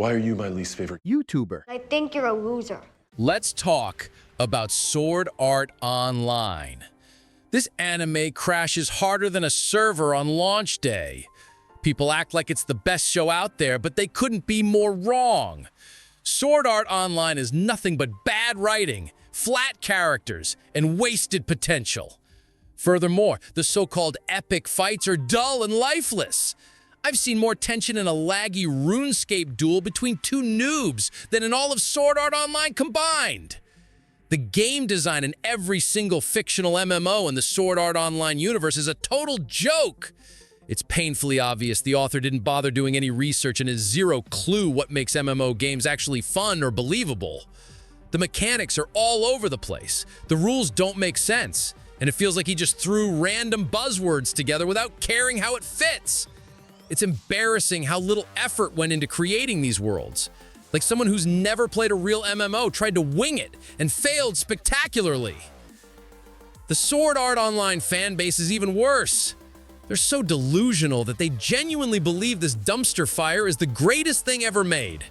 Why are you my least favorite YouTuber? I think you're a loser. Let's talk about Sword Art Online. This anime crashes harder than a server on launch day. People act like it's the best show out there, but they couldn't be more wrong. Sword Art Online is nothing but bad writing, flat characters, and wasted potential. Furthermore, the so-called epic fights are dull and lifeless. I've seen more tension in a laggy RuneScape duel between two noobs than in all of Sword Art Online combined. The game design in every single fictional MMO in the Sword Art Online universe is a total joke. It's painfully obvious the author didn't bother doing any research and has zero clue what makes MMO games actually fun or believable. The mechanics are all over the place. The rules don't make sense, and it feels like he just threw random buzzwords together without caring how it fits. It's embarrassing how little effort went into creating these worlds. Like someone who's never played a real MMO tried to wing it and failed spectacularly. The Sword Art Online fan base is even worse. They're so delusional that they genuinely believe this dumpster fire is the greatest thing ever made.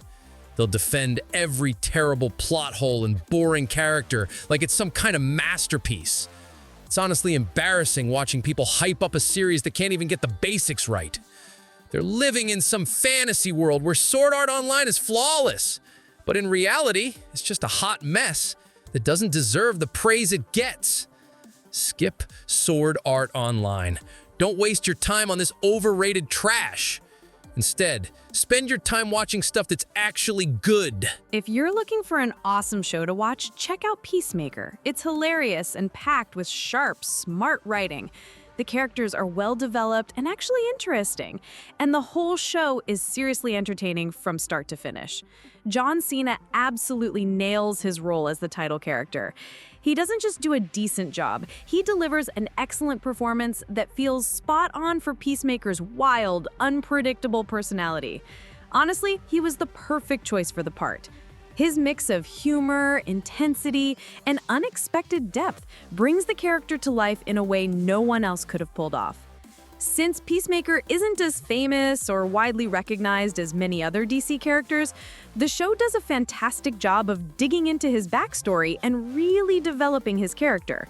They'll defend every terrible plot hole and boring character like it's some kind of masterpiece. It's honestly embarrassing watching people hype up a series that can't even get the basics right. They're living in some fantasy world where Sword Art Online is flawless, but in reality, it's just a hot mess that doesn't deserve the praise it gets. Skip Sword Art Online. Don't waste your time on this overrated trash. Instead, spend your time watching stuff that's actually good. If you're looking for an awesome show to watch, check out Peacemaker. It's hilarious and packed with sharp, smart writing. The characters are well-developed and actually interesting, and the whole show is seriously entertaining from start to finish. John Cena absolutely nails his role as the title character. He doesn't just do a decent job, he delivers an excellent performance that feels spot on for Peacemaker's wild, unpredictable personality. Honestly, he was the perfect choice for the part. His mix of humor, intensity, and unexpected depth brings the character to life in a way no one else could have pulled off. Since Peacemaker isn't as famous or widely recognized as many other DC characters, the show does a fantastic job of digging into his backstory and really developing his character.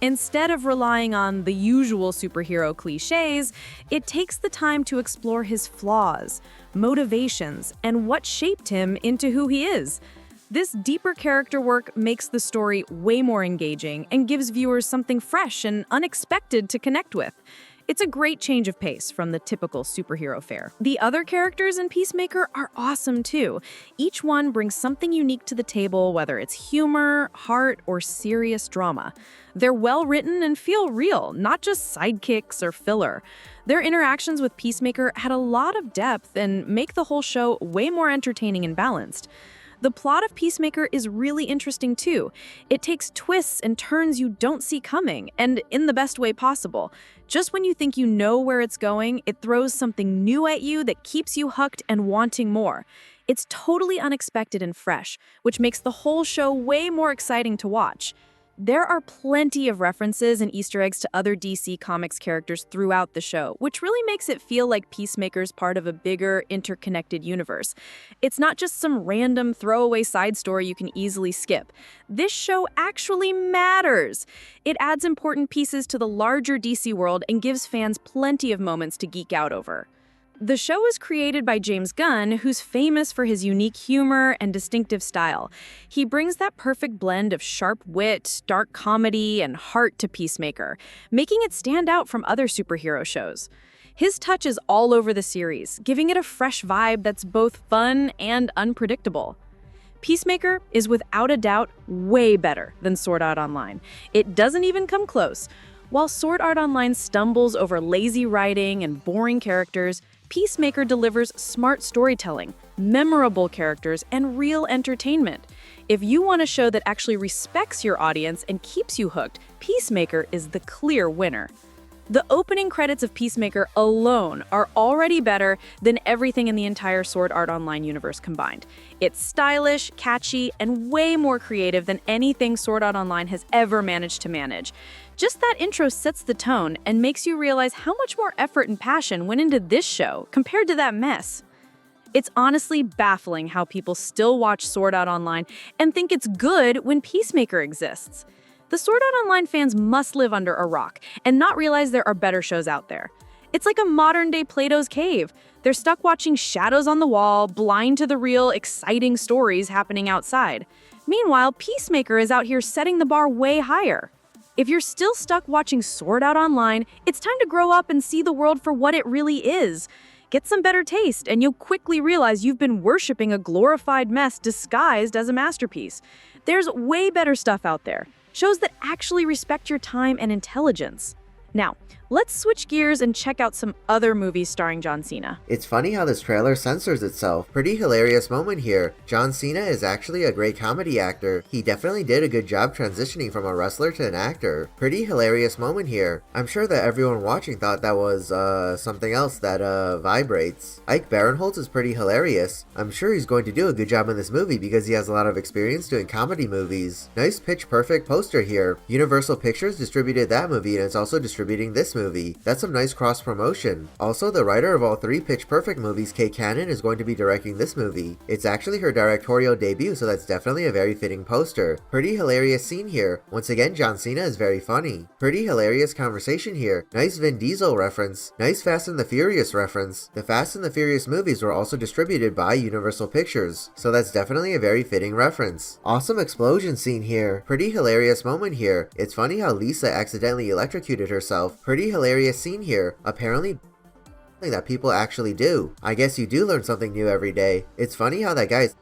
Instead of relying on the usual superhero cliches, it takes the time to explore his flaws, motivations, and what shaped him into who he is. This deeper character work makes the story way more engaging and gives viewers something fresh and unexpected to connect with. It's a great change of pace from the typical superhero fare. The other characters in Peacemaker are awesome too. Each one brings something unique to the table, whether it's humor, heart, or serious drama. They're well written and feel real, not just sidekicks or filler. Their interactions with Peacemaker had a lot of depth and make the whole show way more entertaining and balanced. The plot of Peacemaker is really interesting too. It takes twists and turns you don't see coming, and in the best way possible. Just when you think you know where it's going, it throws something new at you that keeps you hooked and wanting more. It's totally unexpected and fresh, which makes the whole show way more exciting to watch. There are plenty of references and Easter eggs to other DC Comics characters throughout the show, which really makes it feel like Peacemaker's part of a bigger, interconnected universe. It's not just some random throwaway side story you can easily skip. This show actually matters. It adds important pieces to the larger DC world and gives fans plenty of moments to geek out over. The show was created by James Gunn, who's famous for his unique humor and distinctive style. He brings that perfect blend of sharp wit, dark comedy, and heart to Peacemaker, making it stand out from other superhero shows. His touch is all over the series, giving it a fresh vibe that's both fun and unpredictable. Peacemaker is without a doubt way better than Sword Art Online. It doesn't even come close. While Sword Art Online stumbles over lazy writing and boring characters, Peacemaker delivers smart storytelling, memorable characters, and real entertainment. If you want a show that actually respects your audience and keeps you hooked, Peacemaker is the clear winner. The opening credits of Peacemaker alone are already better than everything in the entire Sword Art Online universe combined. It's stylish, catchy, and way more creative than anything Sword Art Online has ever managed to manage. Just that intro sets the tone and makes you realize how much more effort and passion went into this show compared to that mess. It's honestly baffling how people still watch Sword Art Online and think it's good when Peacemaker exists. The Sword Art Online fans must live under a rock and not realize there are better shows out there. It's like a modern-day Plato's Cave. They're stuck watching shadows on the wall, blind to the real, exciting stories happening outside. Meanwhile, Peacemaker is out here setting the bar way higher. If you're still stuck watching Sword Art Online, it's time to grow up and see the world for what it really is. Get some better taste, and you'll quickly realize you've been worshiping a glorified mess disguised as a masterpiece. There's way better stuff out there. Shows that actually respect your time and intelligence. Now, let's switch gears and check out some other movies starring John Cena. It's funny how this trailer censors itself. Pretty hilarious moment here. John Cena is actually a great comedy actor. He definitely did a good job transitioning from a wrestler to an actor. Pretty hilarious moment here. I'm sure that everyone watching thought that was, something else that, vibrates. Ike Barinholtz is pretty hilarious. I'm sure he's going to do a good job in this movie because he has a lot of experience doing comedy movies. Nice Pitch Perfect poster here. Universal Pictures distributed that movie and it's also distributing this movie. That's some nice cross promotion. Also, the writer of all three Pitch Perfect movies, Kate Cannon, is going to be directing this movie. It's actually her directorial debut, so that's definitely a very fitting poster. Pretty hilarious scene here. Once again, John Cena is very funny. Pretty hilarious conversation here. Nice Vin Diesel reference. Nice Fast and the Furious reference. The Fast and the Furious movies were also distributed by Universal Pictures, so that's definitely a very fitting reference. Awesome explosion scene here. Pretty hilarious moment here. It's funny how Lisa accidentally electrocuted herself. Pretty hilarious scene here. Apparently something that people actually do. I guess you do learn something new every day. It's funny how that guy's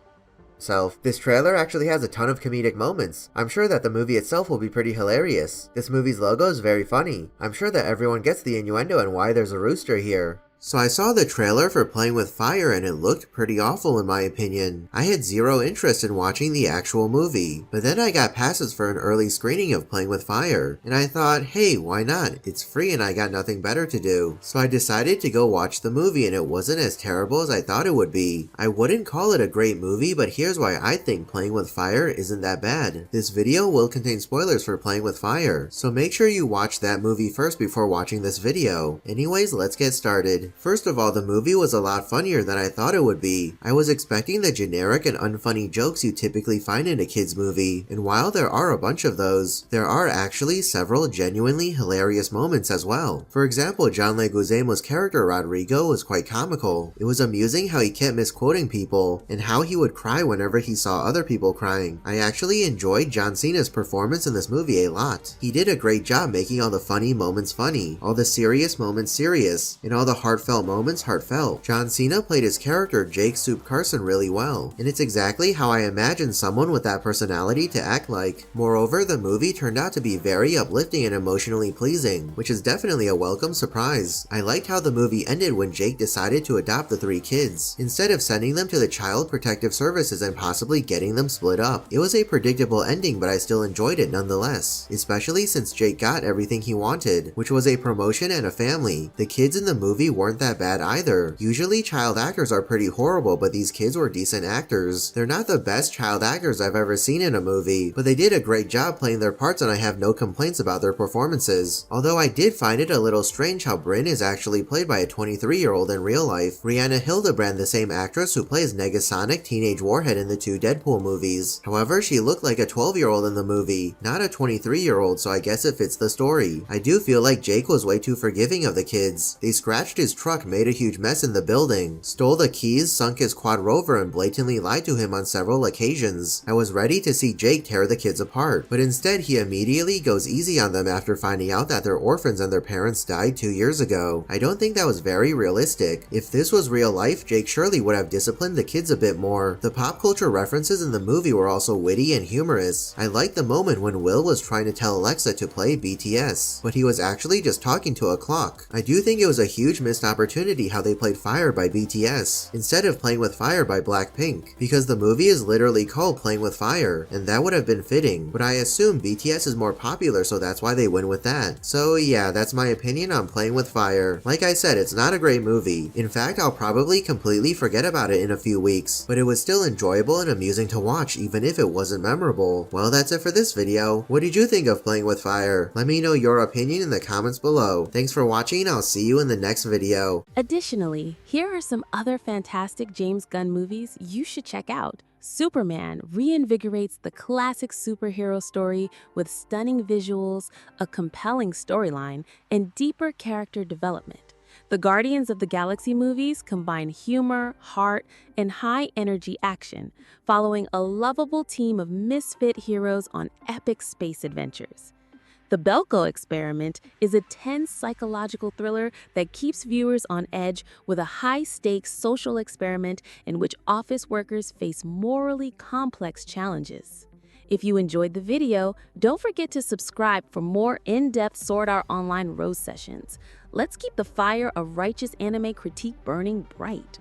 himself. This trailer actually has a ton of comedic moments. I'm sure that the movie itself will be pretty hilarious. This movie's logo is very funny. I'm sure that everyone gets the innuendo and why there's a rooster here. So I saw the trailer for Playing with Fire and it looked pretty awful in my opinion. I had zero interest in watching the actual movie, but then I got passes for an early screening of Playing with Fire, and I thought, hey, why not? It's free and I got nothing better to do. So I decided to go watch the movie and it wasn't as terrible as I thought it would be. I wouldn't call it a great movie, but here's why I think Playing with Fire isn't that bad. This video will contain spoilers for Playing with Fire, so make sure you watch that movie first before watching this video. Anyways, let's get started. First of all, the movie was a lot funnier than I thought it would be. I was expecting the generic and unfunny jokes you typically find in a kids movie, and while there are a bunch of those, there are actually several genuinely hilarious moments as well. For example, John Leguizamo's character Rodrigo was quite comical. It was amusing how he kept misquoting people, and how he would cry whenever he saw other people crying. I actually enjoyed John Cena's performance in this movie a lot. He did a great job making all the funny moments funny, all the serious moments serious, and all the heartfelt moments heartfelt. John Cena played his character Jake Soup Carson really well, and it's exactly how I imagined someone with that personality to act like. Moreover, the movie turned out to be very uplifting and emotionally pleasing, which is definitely a welcome surprise. I liked how the movie ended when Jake decided to adopt the three kids, instead of sending them to the Child Protective Services and possibly getting them split up. It was a predictable ending, but I still enjoyed it nonetheless, especially since Jake got everything he wanted, which was a promotion and a family. The kids in the movie weren't that bad either. Usually child actors are pretty horrible, but these kids were decent actors. They're not the best child actors I've ever seen in a movie, but they did a great job playing their parts and I have no complaints about their performances. Although I did find it a little strange how Brynn is actually played by a 23-year-old in real life. Rihanna Hildebrand, the same actress who plays Negasonic Teenage Warhead in the two Deadpool movies. However, she looked like a 12-year-old in the movie, not a 23-year-old, so I guess it fits the story. I do feel like Jake was way too forgiving of the kids. They scratched his truck, made a huge mess in the building, stole the keys, sunk his quad rover, and blatantly lied to him on several occasions. I was ready to see Jake tear the kids apart, but instead he immediately goes easy on them after finding out that they're orphans and their parents died 2 years ago. I don't think that was very realistic. If this was real life, Jake surely would have disciplined the kids a bit more. The pop culture references in the movie were also witty and humorous. I liked the moment when Will was trying to tell Alexa to play BTS, but he was actually just talking to a clock. I do think it was a huge missed opportunity how they played Fire by BTS, instead of Playing with Fire by Blackpink, because the movie is literally called Playing with Fire, and that would have been fitting, but I assume BTS is more popular so that's why they went with that. So yeah, that's my opinion on Playing with Fire. Like I said, it's not a great movie. In fact, I'll probably completely forget about it in a few weeks, but it was still enjoyable and amusing to watch even if it wasn't memorable. Well, that's it for this video. What did you think of Playing with Fire? Let me know your opinion in the comments below. Thanks for watching, I'll see you in the next video. video. Additionally, here are some other fantastic James Gunn movies you should check out. Superman reinvigorates the classic superhero story with stunning visuals, a compelling storyline, and deeper character development. The Guardians of the Galaxy movies combine humor, heart, and high-energy action, following a lovable team of misfit heroes on epic space adventures. The Belko Experiment is a tense psychological thriller that keeps viewers on edge with a high-stakes social experiment in which office workers face morally complex challenges. If you enjoyed the video, don't forget to subscribe for more in-depth Sword Art Online roast sessions. Let's keep the fire of righteous anime critique burning bright.